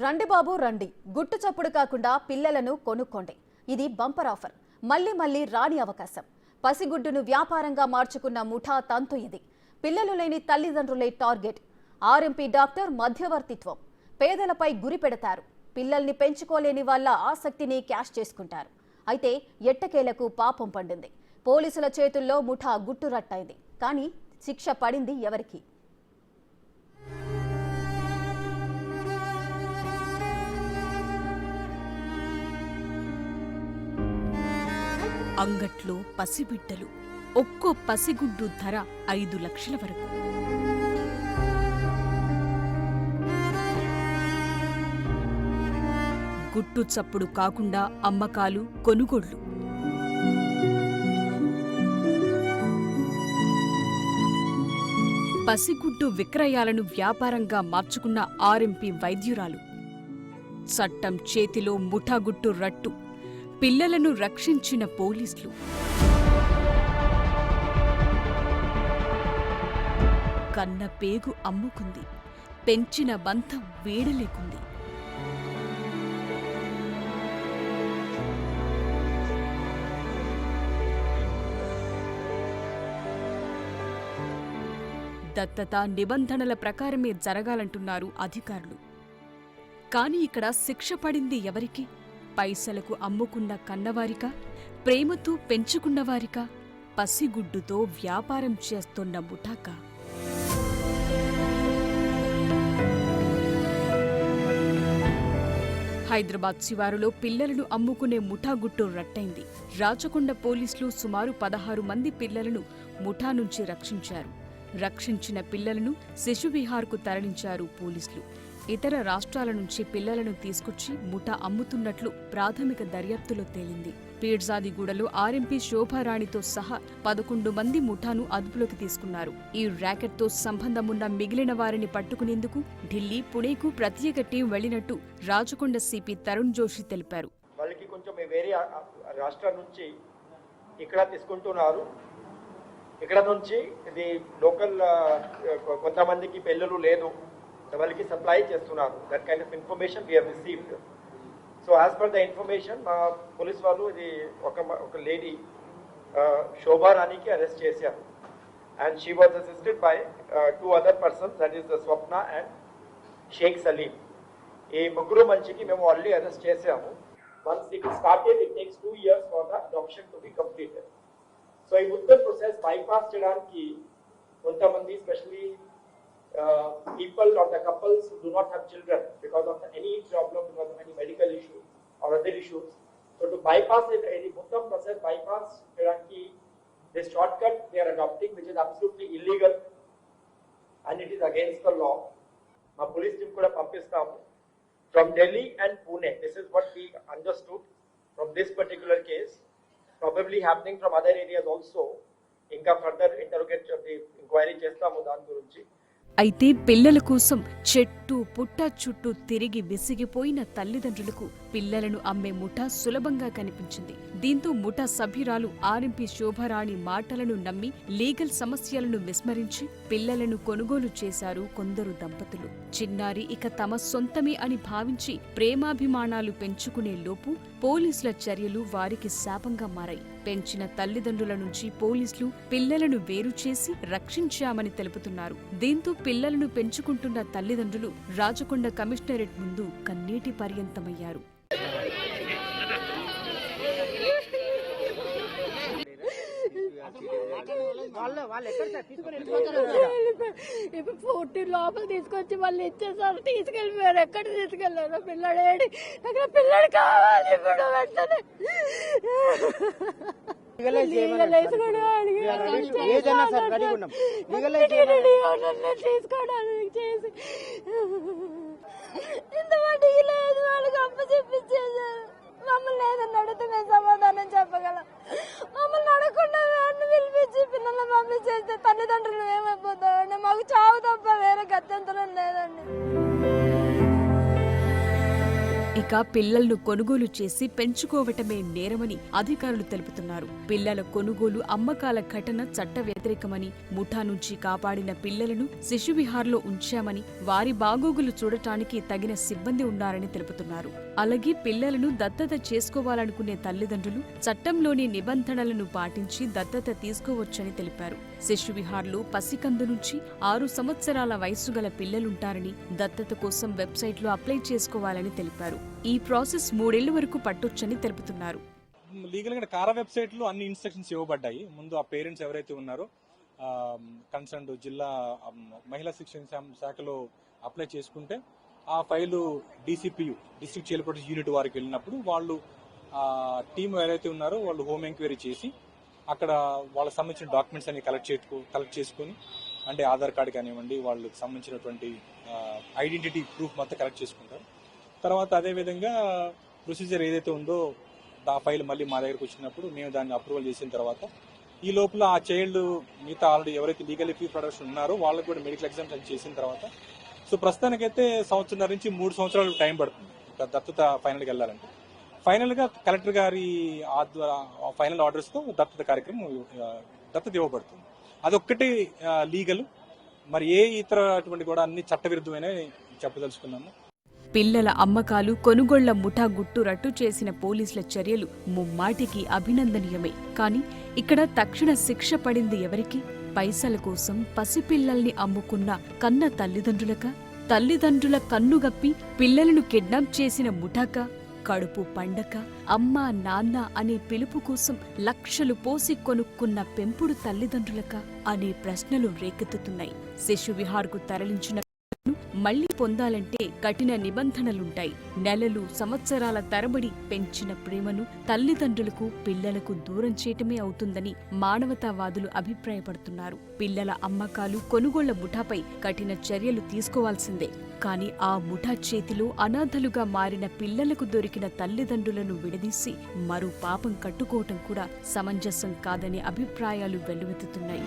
రండి బాబు రండి, గుట్టు చప్పుడు కాకుండా పిల్లలను కొనుక్కోండి. ఇది బంపర్ ఆఫర్. మళ్ళీ రాని అవకాశం. పసిగుడ్డును వ్యాపారంగా మార్చుకున్న ముఠా తంతు ఇది. పిల్లలు లేని తల్లిదండ్రులే టార్గెట్. ఆర్ఎంపీ డాక్టర్ మధ్యవర్తిత్వం. పేదలపై గురి పెడతారు. పిల్లల్ని పెంచుకోలేని వాళ్ళ ఆసక్తిని క్యాష్ చేసుకుంటారు. అయితే ఎట్టకేలకు పాపం పండింది. పోలీసుల చేతుల్లో ముఠా గుట్టురట్టయింది. కానీ శిక్ష పడింది ఎవరికి? అంగట్లో పసిబిడ్డలు. ఒక్కో పసిగుడ్డు ధర 5 లక్షల వరకు. గుట్టు చప్పుడు కాకుండా అమ్మకాలు, కొనుగోళ్లు. పసిగుడ్డు విక్రయాలను వ్యాపారంగా మార్చుకున్న ఆర్ఎంపీ వైద్యురాలు. చట్టం చేతిలో ముఠాగుట్టు రట్టు. పిల్లలను రక్షించిన పోలీసులు. కన్న పేగు అమ్ముకుంది. పెంచిన బంధం వీడలేకుంది. దత్తత నిబంధనల ప్రకారమే జరగాలంటున్నారు అధికారులు. కాని ఇక్కడ శిక్ష పడింది ఎవరికి? పైసలకు అమ్ముకున్న కన్నవారికా? ప్రేమతో పెంచుకున్నవారికా? పసిగుడ్డుతో వ్యాపారం చేస్తున్న ముఠాకా? హైదరాబాద్ శివారులో పిల్లలను అమ్ముకునే ముఠాగుట్టు రట్టయింది. రాచకొండ పోలీసులు సుమారు 16 మంది పిల్లలను ముఠా నుంచి రక్షించారు. రక్షించిన పిల్లలను శిశువిహార్కు తరలించారు పోలీసులు. ఇతర రాష్ట్రాల నుంచి పిల్లలను తీసుకొచ్చి ముఠా అమ్ముతున్నట్లు ప్రాథమిక దర్యాప్తులో తేలింది. పీర్జాదిగూడలో ఆర్ఎంపీ శోభారాణితో సహా 11 మంది ముఠాను అదుపులోకి తీసుకున్నారు. ఈ ర్యాకెట్తో సంబంధమున్న మిగిలిన వారిని పట్టుకునేందుకు ఢిల్లీ, పుణేకు ప్రత్యేక టీం వెళ్లినట్టు రాచకొండ సిపి తరుణ్ జోషి తెలిపారు. వాళ్ళకి కొంచెం వేరే రాష్ట్రాల నుంచి ఇక్కడ తీసుకుంటున్నారు. ఇక్కడ నుంచి ఇది లోకల్ కొంతమందికి పిల్లలు లేదు, వాళ్ళకి సప్లై చేస్తున్నారు. That kind of information we have received. So as per the information మా పోలీస్ వాళ్ళు ఇది ఒక లేడీ శోభారాణికి అరెస్ట్ చేశారు. And she was assisted by 2 other persons, that is the Swapna and Shaik Saleem. ఈ ముగ్గురు మనిషికి మేము ఆల్రెడీ అరెస్ట్ చేసాము. Once it started it takes 2 years for the adoption to be completed. So ఈ మొత్తం ప్రాసెస్ బైపాస్ చేయడానికి కొంతమంది specially people or the couples who do not have children because of any problem, because of any medical issue or other issues. So to bypass it, any muttam process bypass cheyanki, this shortcut they are adopting, which is absolutely illegal and it is against the law. Ma police team kuda pampistamu from Delhi and Pune. This is what we understood from this particular case, probably happening from other areas also. Inka further interrogate the inquiry chestamu dan gurinchi. అయితే పిల్లల కోసం చెట్టు పుట్ట చుట్టూ తిరిగి విసిగిపోయిన తల్లిదండ్రులకు పిల్లలను అమ్మే ముఠా సులభంగా కనిపించింది. దీంతో ముఠా సభ్యురాలు ఆర్ఎంపీ శోభారాణి మాటలను నమ్మి లీగల్ సమస్యలను విస్మరించి పిల్లలను కొనుగోలు చేశారు కొందరు దంపతులు. చిన్నారి ఇక తమ సొంతమే అని భావించి ప్రేమాభిమానాలు పెంచుకునే లోపు పోలీసుల చర్యలు వారికి శాపంగా మారాయి. పెంచిన తల్లిదండ్రుల నుంచి పోలీసులు పిల్లలను వేరు చేసి రక్షించామని తెలుపుతున్నారు. దీంతో పిల్లలను పెంచుకుంటున్న తల్లిదండ్రులు రాచకొండ కమిషనరేట్ ముందు కన్నీటి పర్యంతమయ్యారు. ఇప్పుడు 40 లోపల తీసుకొచ్చి వాళ్ళు ఇచ్చేసారు, తీసుకెళ్ళిపోయారు. ఎక్కడ తీసుకెళ్లారు? పిల్లడేడి దగ్గర పిల్లడు కావాలి. ఇప్పుడు వెంటనే తీసుకోవడానికి చేసి ఇంతమందికి లేదు, వాళ్ళకి అప్ప చెప్పించేసారు. మమ్మల్ని ఏదన్నా అడిగితే మేము సమాధానం చెప్పగలం. మమ్మల్ని అడగకుండా వారిని పిలిపించి పిల్లల్ని పంపించేస్తే తల్లిదండ్రులు ఏమైపోతామండి? మాకు చావు తప్ప వేరే గత్యంతరం లేదండి. ఇక పిల్లలను కొనుగోలు చేసి పెంచుకోవటమే నేరమని అధికారులు తెలుపుతున్నారు. పిల్లల కొనుగోలు, అమ్మకాల ఘటన చట్ట వ్యతిరేకమని, ముఠా నుంచి కాపాడిన పిల్లలను శిశువిహార్లో ఉంచామని, వారి బాగోగులు చూడటానికి తగిన సిబ్బంది ఉన్నారని తెలుపుతున్నారు. అలాగే పిల్లలను దత్తత చేసుకోవాలనుకునే తల్లిదండ్రులు చట్టంలోని నిబంధనలను పాటించి దత్తత తీసుకోవచ్చని తెలిపారు. శిశువిహార్లో పసికందు నుంచి 6 సంవత్సరాల వయసు గల పిల్లలుంటారని, దత్తత కోసం వెబ్సైట్లో అప్లై చేసుకోవాలని తెలిపారు. ఈ ప్రాసెస్ 3 ఏళ్ల వరకు పట్టొచ్చని తెలుపుతున్నారు. లీగల్ గా కారా వెబ్సైట్ లో అన్ని ఇన్స్ట్రక్షన్స్ ఇవ్వబడ్డాయి. ముందు ఆ పేరెంట్స్ ఎవరైతే ఉన్నారో కన్సర్న్ జిల్లా మహిళా శిక్షణ శాఖలో అప్లై చేసుకుంటే ఆ file DCPU district child protection unit వారికి వెళ్ళినప్పుడు వాళ్ళు టీం ఎవరైతే ఉన్నారో వాళ్ళు హోమ్ ఎంక్వైరీ చేసి అక్కడ వాళ్ళకి సంబంధించిన డాక్యుమెంట్స్ అన్ని కలెక్ట్ చేసుకుని, అంటే ఆధార్ కార్డు కానివ్వండి, వాళ్ళకి సంబంధించినటువంటి ఐడెంటిటీ ప్రూఫ్ మొత్తం కలెక్ట్ చేసుకుంటారు. తర్వాత అదేవిధంగా ప్రొసీజర్ ఏదైతే ఉందో ఆ ఫైల్ మళ్ళీ మా దగ్గరకు వచ్చినప్పుడు మేము దాన్ని అప్రూవల్ చేసిన తర్వాత ఈ లోపల ఆ చైల్డ్ మిగతా ఆల్రెడీ ఎవరైతే లీగల్ ఫీ ప్రొడక్షన్ ఉన్నారో వాళ్ళకి కూడా మెడికల్ ఎగ్జామ్స్ చేసిన తర్వాత సో ప్రస్తుతానికైతే 1.5 సంవత్సరాల నుంచి 3 సంవత్సరాలు టైం పడుతుంది దత్తత ఫైనల్కి వెళ్ళాలంటే. ఫైనల్గా కలెక్టర్ గారి ఫైనల్ ఆర్డర్స్తో దత్తత కార్యక్రమం దత్తత ఇవ్వబడుతుంది. అదొక్కటి లీగల్, మరి ఏ ఇతర అటువంటి కూడా అన్ని చట్టవిరుద్ధమైన చెప్పదలుచుకున్నాము. పిల్లల అమ్మకాలు, కొనుగోళ్ల ముఠా గుట్టు రట్టు చేసిన పోలీసుల చర్యలు ముమ్మాటికి అభినందనీయమే. కానీ ఇక్కడ తక్షణ శిక్ష పడింది ఎవరికి? పైసల కోసం పసిపిల్లల్ని అమ్ముకున్న కన్న తల్లిదండ్రుల కన్నుగప్పి పిల్లలను కిడ్నాప్ చేసిన ముఠాక, కడుపు పండక అమ్మా నాన్న అనే పిలుపు కోసం లక్షలు పోసి కొనుక్కున్న పెంపుడు తల్లిదండ్రులక అనే ప్రశ్నలు రేకెత్తుతున్నాయి. శిశువిహార్కు తరలించిన మళ్లీ పొందాలంటే కఠిన నిబంధనలుంటాయి. నెలలు, సంవత్సరాల తరబడి పెంచిన ప్రేమను తల్లిదండ్రులకు, పిల్లలకు దూరం చేయటమే అవుతుందని మానవతావాదులు అభిప్రాయపడుతున్నారు. పిల్లల అమ్మకాలు, కొనుగోళ్ల ముఠాపై కఠిన చర్యలు తీసుకోవాల్సిందే. కానీ ఆ ముఠా చేతిలో అనాథలుగా మారిన పిల్లలకు దొరికిన తల్లిదండ్రులను విడదీసి మరో పాపం కట్టుకోవటం కూడా సమంజసం కాదనే అభిప్రాయాలు వెల్లువెత్తుతున్నాయి.